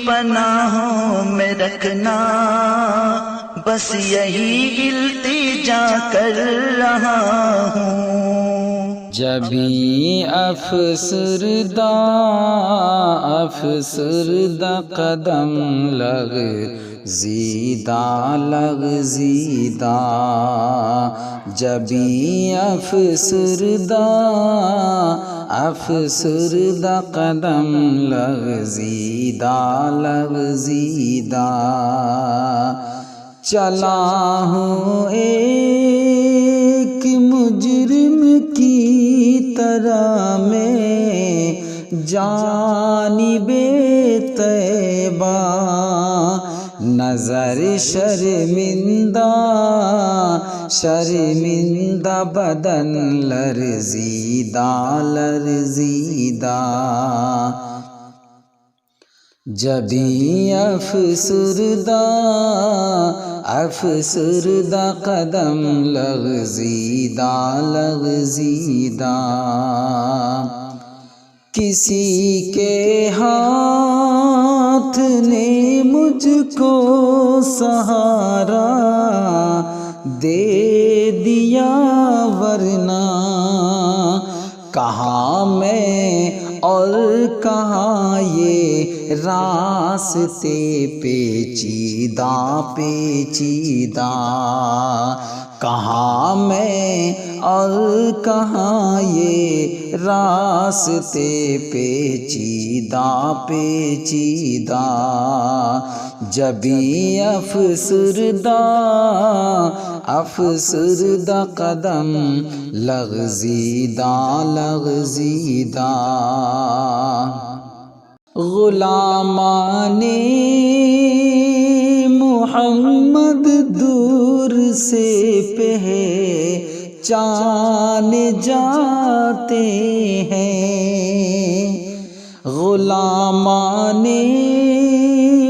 پناہوں میں رکھنا، بس یہی التجا کر رہا ہوں۔ جبھی افسردہ قدم لغزیدہ جبھی افسردہ قدم لغزیدہ چلا ہوں ایک مجرم کی طرح میں جانب طیبہ، نظر شرمندہ بدن لرزیدہ جبھی افسردہ قدم لغزیدہ کسی کے ہاتھ نے مجھ کو سہارا دے دیا، ورنہ کہاں میں اور کہاں یہ راستے پیچیدہ کہاں میں اور کہاں یہ راستے پیچیدہ جبھی افسردہ قدم لغزیدہ غلامان محمد دور سے پہچان جاتے ہیں، غلامان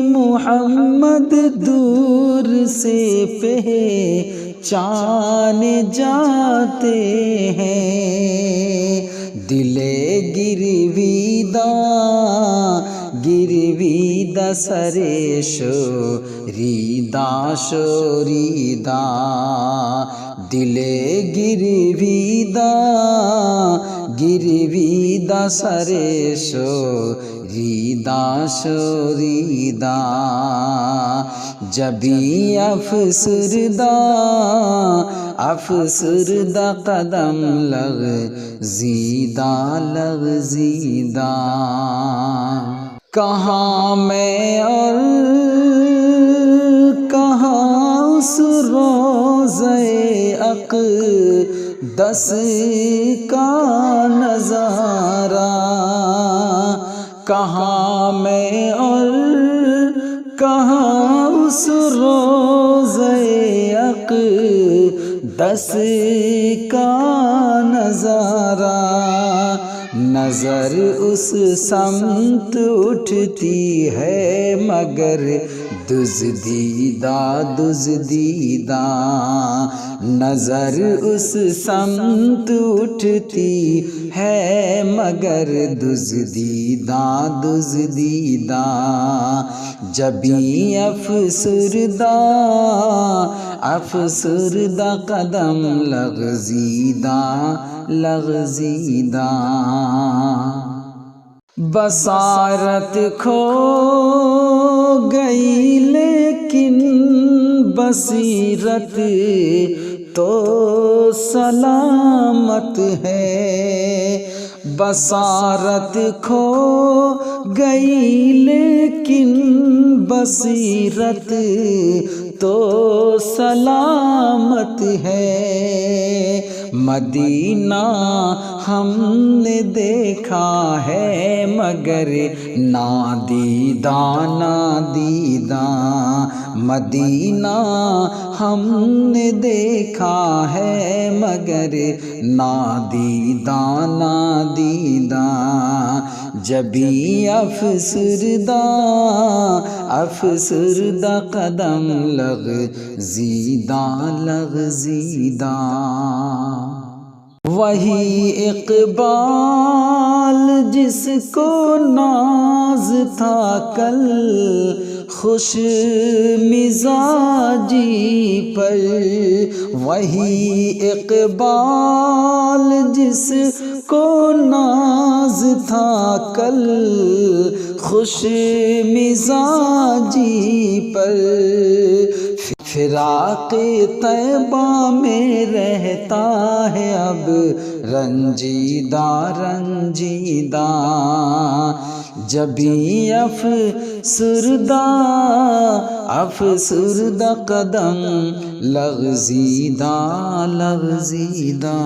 محمد دور سے پہچان جاتے ہیں، دل گرویدہ سر شوریدہ دل گرویدہ سر شوریدہ جبھی افسردہ قدم لغزیدہ کہاں میں اور کہاں اس روضہ اقدس کا نظارہ، کہاں میں اور کہاں اس روضہ اقدس کا نظارہ، نظر اس سمت اٹھتی ہے مگر دزدیدہ نظر اس سمت اٹھتی ہے مگر دزدیدہ جبھی افسردہ قدم لغزیدہ بصارت کھو گئی لیکن بصیرت تو سلامت ہے، بصارت کھو گئی لیکن بصیرت تو سلامت ہے، مدینہ ہم نے دیکھا ہے مگر نادیدہ مدینہ ہم نے دیکھا ہے مگر نادیدہ جبھی افسردہ قدم لغزیدہ وہی اقبال جس کو ناز تھا کل خوش مزاجی پر، وہی اقبال جس کو ناز تھا کل خوش مزاجی پر، فراق طیبہ میں رہتا ہے اب رنجیدہ رنجیدہ، جبھی افسردہ قدم لغزیدہ لغزیدہ۔